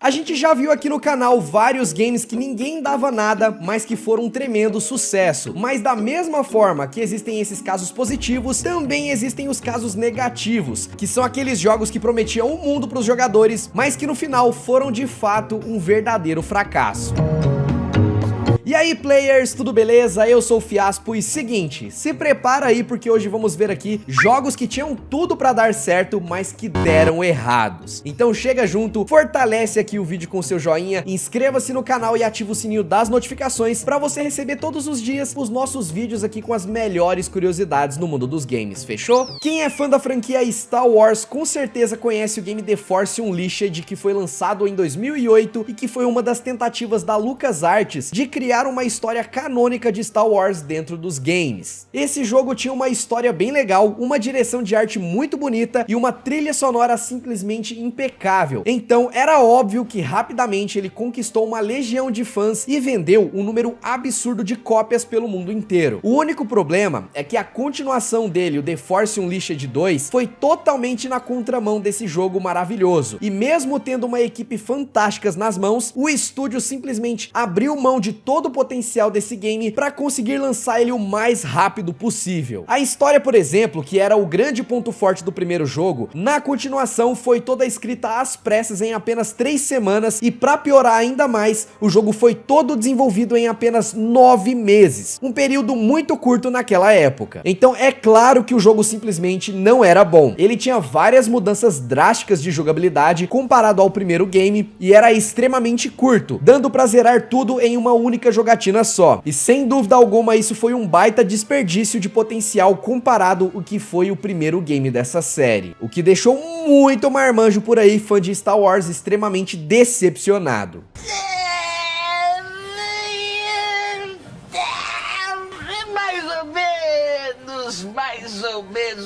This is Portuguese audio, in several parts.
A gente já viu aqui no canal vários games que ninguém dava nada, mas que foram um tremendo sucesso. Mas da mesma forma que existem esses casos positivos, também existem os casos negativos, que são aqueles jogos que prometiam um mundo para os jogadores, mas que no final foram de fato um verdadeiro fracasso. E aí, players, tudo beleza? Eu sou o Fiaspo e seguinte, se prepara aí porque hoje vamos ver aqui jogos que tinham tudo pra dar certo, mas que deram errados. Então chega junto, fortalece aqui o vídeo com seu joinha, inscreva-se no canal e ativa o sininho das notificações pra você receber todos os dias os nossos vídeos aqui com as melhores curiosidades no mundo dos games, fechou? Quem é fã da franquia Star Wars com certeza conhece o game The Force Unleashed, que foi lançado em 2008 e que foi uma das tentativas da LucasArts de criar uma história canônica de Star Wars dentro dos games. Esse jogo tinha uma história bem legal, uma direção de arte muito bonita e uma trilha sonora simplesmente impecável. Então era óbvio que rapidamente ele conquistou uma legião de fãs e vendeu um número absurdo de cópias pelo mundo inteiro. O único problema é que a continuação dele, o The Force Unleashed 2, foi totalmente na contramão desse jogo maravilhoso. E mesmo tendo uma equipe fantástica nas mãos, o estúdio simplesmente abriu mão de todo o potencial desse game para conseguir lançar ele o mais rápido possível. A história, por exemplo, que era o grande ponto forte do primeiro jogo, na continuação foi toda escrita às pressas em apenas 3 semanas e para piorar ainda mais, o jogo foi todo desenvolvido em apenas 9 meses, um período muito curto naquela época. Então é claro que o jogo simplesmente não era bom. Ele tinha várias mudanças drásticas de jogabilidade comparado ao primeiro game e era extremamente curto, dando pra zerar tudo em uma única jogatina só. E sem dúvida alguma isso foi um baita desperdício de potencial comparado ao que foi o primeiro game dessa série. O que deixou muito marmanjo por aí, fã de Star Wars, extremamente decepcionado.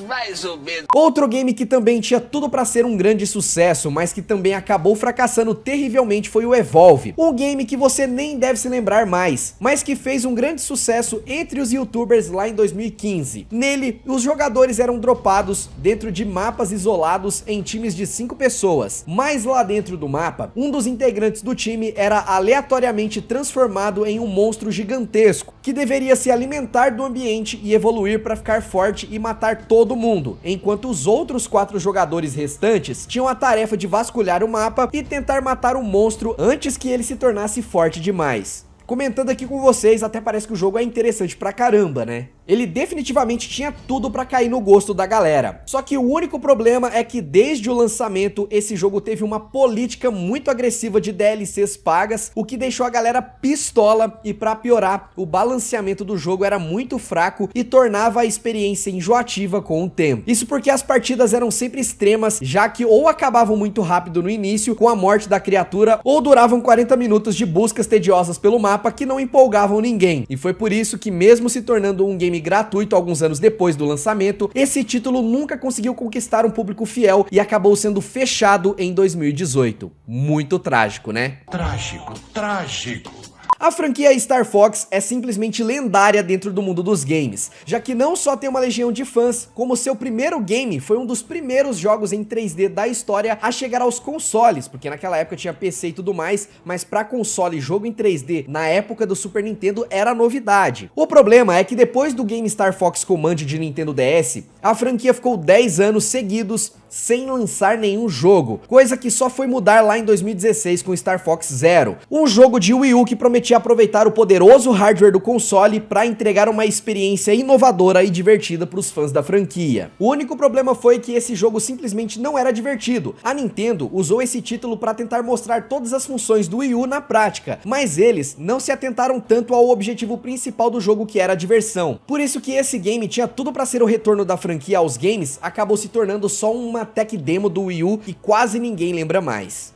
Mais ou menos. Outro game que também tinha tudo pra ser um grande sucesso, mas que também acabou fracassando terrivelmente foi o Evolve. Um game que você nem deve se lembrar mais, mas que fez um grande sucesso entre os youtubers lá em 2015. Nele, os jogadores eram dropados dentro de mapas isolados em times de 5 pessoas, mas lá dentro do mapa, um dos integrantes do time era aleatoriamente transformado em um monstro gigantesco, que deveria se alimentar do ambiente e evoluir para ficar forte e matar todo mundo, enquanto os outros 4 jogadores restantes tinham a tarefa de vasculhar o mapa e tentar matar o monstro antes que ele se tornasse forte demais. Comentando aqui com vocês, até parece que o jogo é interessante pra caramba, né? Ele definitivamente tinha tudo pra cair no gosto da galera. Só que o único problema é que desde o lançamento, esse jogo teve uma política muito agressiva de DLCs pagas, o que deixou a galera pistola e pra piorar, o balanceamento do jogo era muito fraco e tornava a experiência enjoativa com o tempo. Isso porque as partidas eram sempre extremas, já que ou acabavam muito rápido no início, com a morte da criatura, ou duravam 40 minutos de buscas tediosas pelo mapa que não empolgavam ninguém. E foi por isso que, mesmo se tornando um game gratuito alguns anos depois do lançamento, esse título nunca conseguiu conquistar um público fiel e acabou sendo fechado em 2018. Muito trágico, né? Trágico, trágico. A franquia Star Fox é simplesmente lendária dentro do mundo dos games, já que não só tem uma legião de fãs, como seu primeiro game foi um dos primeiros jogos em 3D da história a chegar aos consoles, porque naquela época tinha PC e tudo mais, mas para console jogo em 3D na época do Super Nintendo era novidade. O problema é que depois do game Star Fox Command de Nintendo DS, a franquia ficou 10 anos seguidos sem lançar nenhum jogo, coisa que só foi mudar lá em 2016 com Star Fox Zero, um jogo de Wii U que prometia aproveitar o poderoso hardware do console para entregar uma experiência inovadora e divertida para os fãs da franquia. O único problema foi que esse jogo simplesmente não era divertido. A Nintendo usou esse título para tentar mostrar todas as funções do Wii U na prática, mas eles não se atentaram tanto ao objetivo principal do jogo, que era a diversão. Por isso que esse game tinha tudo para ser o retorno da franquia aos games, acabou se tornando só uma tech demo do Wii U e quase ninguém lembra mais.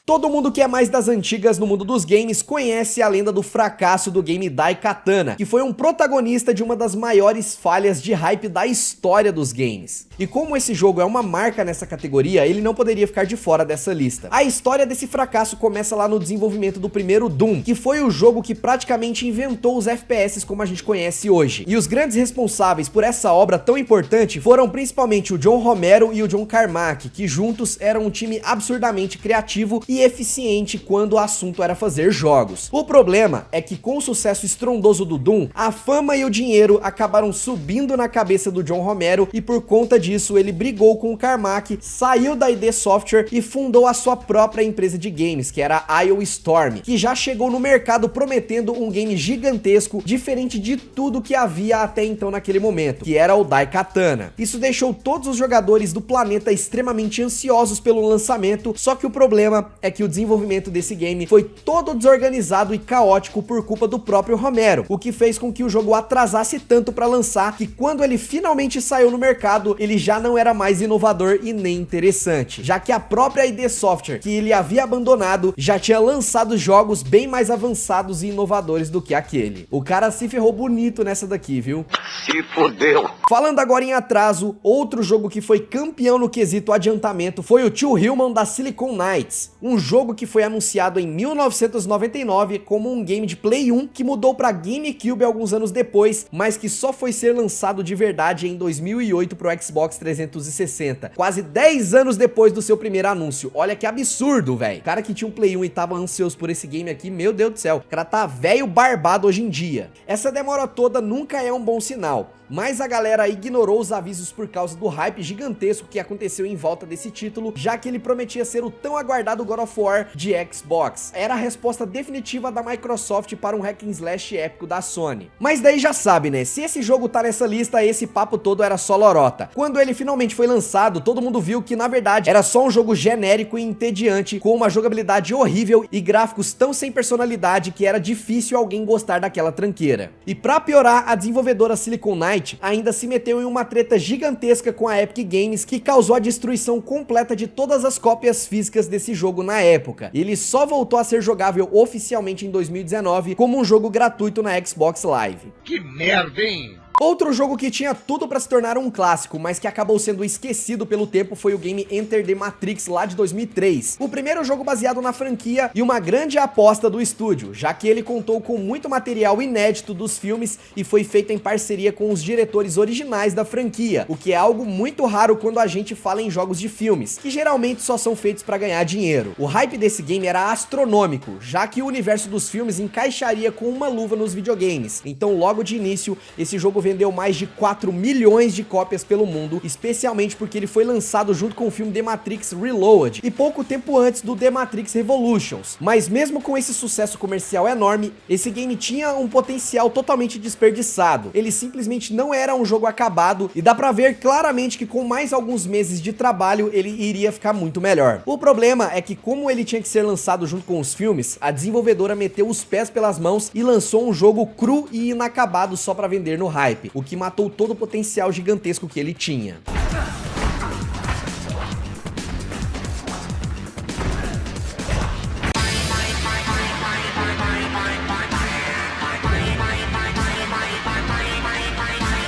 Todo mundo que é mais das antigas no mundo dos games conhece a lenda do fracasso do game Daikatana, que foi um protagonista de uma das maiores falhas de hype da história dos games. E como esse jogo é uma marca nessa categoria, ele não poderia ficar de fora dessa lista. A história desse fracasso começa lá no desenvolvimento do primeiro Doom, que foi o jogo que praticamente inventou os FPS como a gente conhece hoje. E os grandes responsáveis por essa obra tão importante foram principalmente o John Romero e o John Carmack, que juntos eram um time absurdamente criativo e eficiente quando o assunto era fazer jogos. O problema é que com o sucesso estrondoso do Doom, a fama e o dinheiro acabaram subindo na cabeça do John Romero e por conta disso ele brigou com o Carmack, saiu da ID Software e fundou a sua própria empresa de games, que era a IO Storm, que já chegou no mercado prometendo um game gigantesco, diferente de tudo que havia até então naquele momento, que era o Daikatana. Isso deixou todos os jogadores do planeta extremamente ansiosos pelo lançamento, só que o problema é que o desenvolvimento desse game foi todo desorganizado e caótico por culpa do próprio Romero, o que fez com que o jogo atrasasse tanto para lançar que quando ele finalmente saiu no mercado, ele já não era mais inovador e nem interessante, já que a própria ID Software, que ele havia abandonado, já tinha lançado jogos bem mais avançados e inovadores do que aquele. O cara se ferrou bonito nessa daqui, viu? Se fodeu. Falando agora em atraso, outro jogo que foi campeão no quesito adiantamento foi o Two Human da Silicon Knights, um jogo que foi anunciado em 1999 como um game de Play 1 que mudou para GameCube alguns anos depois, mas que só foi ser lançado de verdade em 2008 pro Xbox 360, quase 10 anos depois do seu primeiro anúncio. Olha que absurdo, velho. O cara que tinha um Play 1 e tava ansioso por esse game aqui, meu Deus do céu, o cara tá velho barbado hoje em dia. Essa demora toda nunca é um bom sinal, mas a galera ignorou os avisos por causa do hype gigantesco que aconteceu em volta desse título, já que ele prometia ser o tão aguardado God of War de Xbox. Era a resposta definitiva da Microsoft para um hack and slash épico da Sony. Mas daí já sabe, né? Se esse jogo tá nessa lista, esse papo todo era só lorota. Quando ele finalmente foi lançado, todo mundo viu que na verdade era só um jogo genérico e entediante, com uma jogabilidade horrível e gráficos tão sem personalidade que era difícil alguém gostar daquela tranqueira. E pra piorar, a desenvolvedora Silicon Knights ainda se meteu em uma treta gigantesca com a Epic Games que causou a destruição completa de todas as cópias físicas desse jogo na época. Ele só voltou a ser jogável oficialmente em 2019 como um jogo gratuito na Xbox Live. Que merda, hein? Outro jogo que tinha tudo pra se tornar um clássico, mas que acabou sendo esquecido pelo tempo foi o game Enter the Matrix lá de 2003. O primeiro jogo baseado na franquia e uma grande aposta do estúdio, já que ele contou com muito material inédito dos filmes e foi feito em parceria com os diretores originais da franquia, o que é algo muito raro quando a gente fala em jogos de filmes, que geralmente só são feitos pra ganhar dinheiro. O hype desse game era astronômico, já que o universo dos filmes encaixaria com uma luva nos videogames. Então logo de início, esse jogo vendeu mais de 4 milhões de cópias pelo mundo, especialmente porque ele foi lançado junto com o filme The Matrix Reloaded e pouco tempo antes do The Matrix Revolutions. Mas mesmo com esse sucesso comercial enorme, esse game tinha um potencial totalmente desperdiçado. Ele simplesmente não era um jogo acabado e dá pra ver claramente que com mais alguns meses de trabalho ele iria ficar muito melhor. O problema é que como ele tinha que ser lançado junto com os filmes, a desenvolvedora meteu os pés pelas mãos e lançou um jogo cru e inacabado só pra vender no hype, o que matou todo o potencial gigantesco que ele tinha.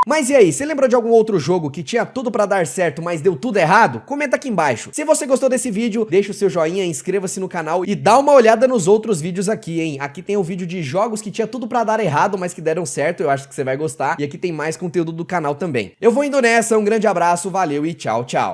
Mas e aí, você lembra de algum outro jogo que tinha tudo pra dar certo, mas deu tudo errado? Comenta aqui embaixo. Se você gostou desse vídeo, deixa o seu joinha, inscreva-se no canal e dá uma olhada nos outros vídeos aqui, hein? Aqui tem um vídeo de jogos que tinha tudo pra dar errado, mas que deram certo, eu acho que você vai gostar. E aqui tem mais conteúdo do canal também. Eu vou indo nessa, um grande abraço, valeu e tchau, tchau.